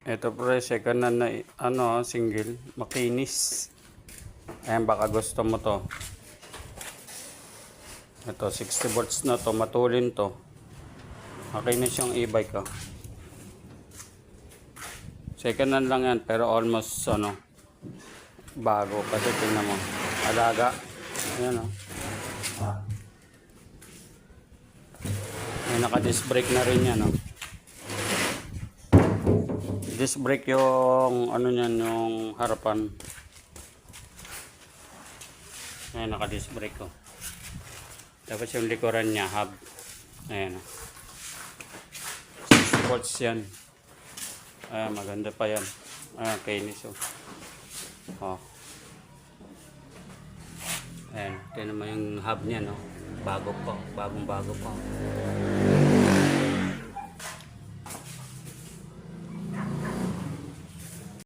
Ito pre, second hand na ano, single, makinis. Ayan, baka gusto mo to. Ito, 60 volts na to, matulin to. Makinis yung e-bike ko. Second hand lang yan, pero almost ano, bago. Kasi tingnan mo, alaga. Ayan o. May naka-disc brake na rin yan o. Disc brake yung ano niyan, yung harapan. Ayan, naka-disc brake ko. Tapos yung likuran niya, hub. Ayan o. 60 volts yan. Ayan, maganda pa yan. Ayan, kinis o. Oh. Ayan, ito naman yung hub niya, no? Bago pa, bagong bago pa.